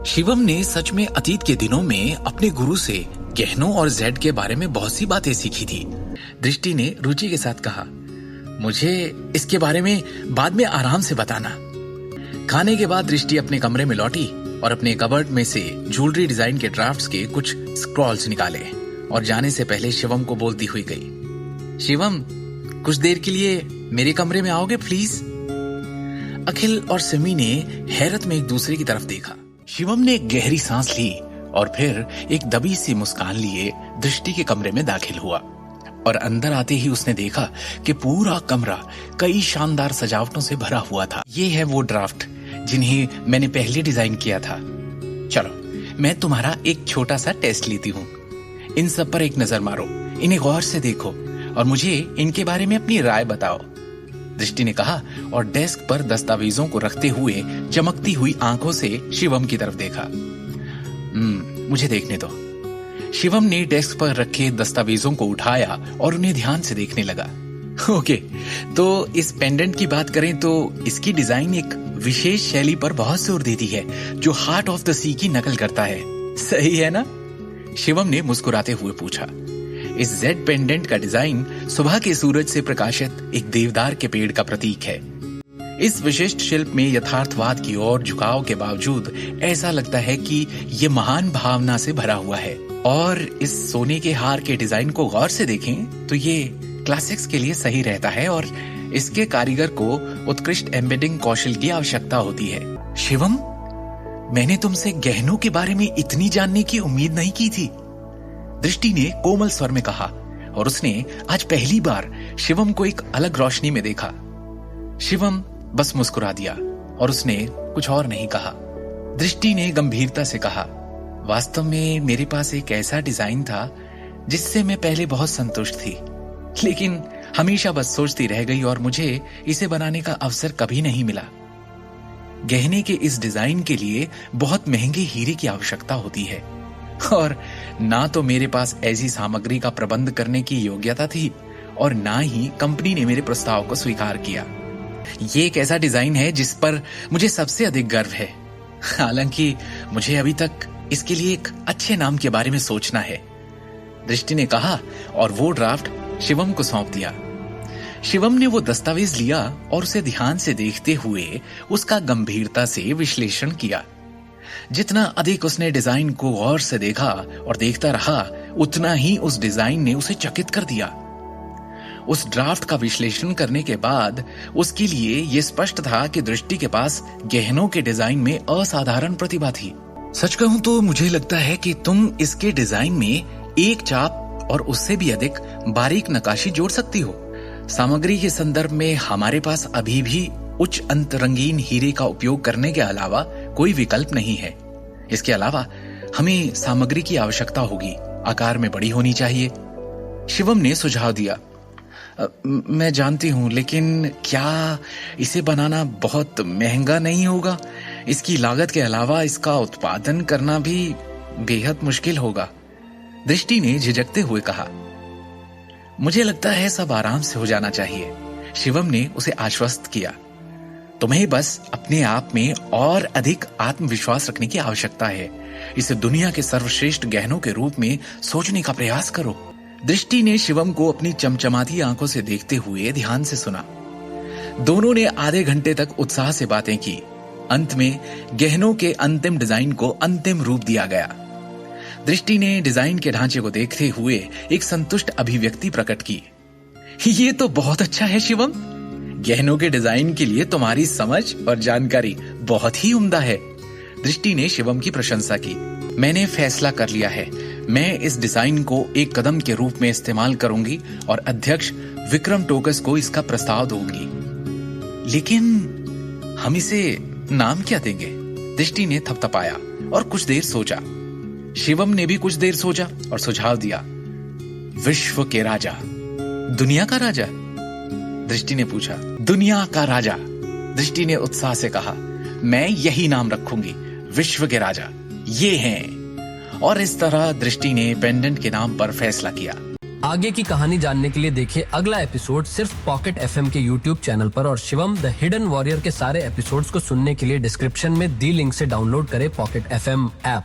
शिवम ने सच में अतीत के दिनों में अपने गुरु से गहनों और जेड के बारे में बहुत सी बातें सीखी थी। दृष्टि ने रुचि के साथ कहा, मुझे इसके बारे में बाद में आराम से बताना। खाने के बाद दृष्टि अपने कमरे में लौटी और अपने कबर्ड में से ज्वेलरी डिजाइन के ड्राफ्ट्स के कुछ स्क्रॉल्स निकाले और जाने से पहले शिवम को बोलती हुई गई, शिवम, कुछ देर के लिए मेरे कमरे में आओगे प्लीज? अखिल और सिमी ने हैरत में एक दूसरे की तरफ देखा। शिवम ने एक गहरी सांस ली और फिर एक दबी सी मुस्कान लिए दृष्टि के कमरे में दाखिल हुआ और अंदर आते ही उसने देखा कि पूरा कमरा कई शानदार सजावटों से भरा हुआ था। ये है वो ड्राफ्ट जिन्हें मैंने पहले डिजाइन किया था। चलो, मैं तुम्हारा एक छोटा सा टेस्ट लेती हूँ। इन सब पर एक नजर मारो, इन्हें गौर से देखो और मुझे इनके बारे में अपनी राय बताओ, दृष्टि ने कहा और डेस्क पर दस्तावेजों को रखते हुए चमकती हुई आंखों से शिवम की तरफ देखा। मुझे देखने दो। शिवम ने डेस्क पर रखे दस्तावेजों को उठाया और उन्हें ध्यान से देखने लगा। ओके, तो इस पेंडेंट की बात करें तो इसकी डिजाइन एक विशेष शैली पर बहुत जोर देती है जो हार्ट ऑफ द सी की नकल करता है। सही है ना? शिवम ने मुस्कुराते हुए पूछा। इस जेड पेंडेंट का डिजाइन सुबह के सूरज से प्रकाशित एक देवदार के पेड़ का प्रतीक है। इस विशिष्ट शिल्प में यथार्थवाद की ओर झुकाव के बावजूद ऐसा लगता है कि ये महान भावना से भरा हुआ है। और इस सोने के हार के डिजाइन को गौर से देखें तो ये क्लासिक्स के लिए सही रहता है और इसके कारीगर को उत्कृष्ट एम्बेडिंग कौशल की आवश्यकता होती है। शिवम, मैंने तुमसे गहनों के बारे में इतनी जानने की उम्मीद नहीं की थी, दृष्टि ने कोमल स्वर में कहा और उसने आज पहली बार शिवम को एक अलग रोशनी में देखा। शिवम बस मुस्कुरा दिया और उसने कुछ और नहीं कहा। दृष्टि ने गंभीरता से कहा, वास्तव में मेरे पास एक ऐसा डिजाइन था जिससे मैं पहले बहुत संतुष्ट थी, लेकिन हमेशा बस सोचती रह गई और मुझे इसे बनाने का अवसर कभी नहीं मिला। गहने के इस डिजाइन के लिए बहुत महंगे हीरे की आवश्यकता होती है और ना तो मेरे पास ऐसी सामग्री का प्रबंध करने की योग्यता थी और ना ही कंपनी ने मेरे प्रस्ताव को स्वीकार किया। ये एक ऐसा डिजाइन है जिस पर मुझे सबसे अधिक गर्व है, हालांकि मुझे अभी तक इसके लिए एक अच्छे नाम के बारे में सोचना है, दृष्टि ने कहा और वो ड्राफ्ट शिवम को सौंप दिया। शिवम ने वो दस्तावेज लिया और उसे ध्यान से देखते हुए उसका गंभीरता से विश्लेषण किया। जितना अधिक उसने डिजाइन को गौर से देखा और देखता रहा, उतना ही उस डिजाइन ने उसे चकित कर दिया। उस ड्राफ्ट का विश्लेषण करने के बाद उसके लिए यह स्पष्ट था कि दृष्टि के पास गहनों के डिजाइन में असाधारण प्रतिभा थी। सच कहूं तो मुझे लगता है कि तुम इसके डिजाइन में एक चाप और उससे भी अधिक बारीक नक्काशी जोड़ सकती हो। सामग्री के संदर्भ में हमारे पास अभी भी उच्च अंत रंगीन हीरे का उपयोग करने के अलावा कोई विकल्प नहीं है। इसके अलावा हमें सामग्री की आवश्यकता होगी, आकार में बड़ी होनी चाहिए, शिवम ने सुझाव दिया। मैं जानती हूं, लेकिन क्या इसे बनाना बहुत महंगा नहीं होगा? इसकी लागत के अलावा इसका उत्पादन करना भी बेहद मुश्किल होगा, दृष्टि ने झिझकते हुए कहा। मुझे लगता है सब आराम से हो जाना चाहिए, शिवम ने उसे आश्वस्त किया। तुम्हें बस अपने आप में और अधिक आत्मविश्वास रखने की आवश्यकता है। इसे दुनिया के सर्वश्रेष्ठ गहनों के रूप में सोचने का प्रयास करो। दृष्टि ने शिवम को अपनी चमचमाती आंखों से देखते हुए ध्यान से सुना। दोनों ने आधे घंटे तक उत्साह से बातें की। अंत में गहनों के अंतिम डिजाइन को अंतिम रूप दिया गया। दृष्टि ने डिजाइन के ढांचे को देखते हुए एक संतुष्ट अभिव्यक्ति प्रकट की। ये तो बहुत अच्छा है शिवम, गहनों के डिजाइन के लिए तुम्हारी समझ और जानकारी बहुत ही उम्दा है, दृष्टि ने शिवम की प्रशंसा की। मैंने फैसला कर लिया है, मैं इस डिजाइन को एक कदम के रूप में इस्तेमाल करूंगी और अध्यक्ष विक्रम टोकस को इसका प्रस्ताव दूंगी। लेकिन हम इसे नाम क्या देंगे? दृष्टि ने थपथपाया और कुछ देर सोचा। शिवम ने भी कुछ देर सोचा और सुझाव दिया, विश्व के राजा। दुनिया का राजा? दृष्टि ने पूछा। दुनिया का राजा, दृष्टि ने उत्साह से कहा। मैं यही नाम रखूंगी, विश्व के राजा। ये हैं। और इस तरह दृष्टि ने पेंडेंट के नाम पर फैसला किया। आगे की कहानी जानने के लिए देखिए अगला एपिसोड सिर्फ पॉकेट एफएम के YouTube चैनल पर और शिवम द हिडन वॉरियर के सारे एपिसोड्स को सुनने के लिए डिस्क्रिप्शन में दी लिंक से डाउनलोड करें पॉकेट एफएम ऐप।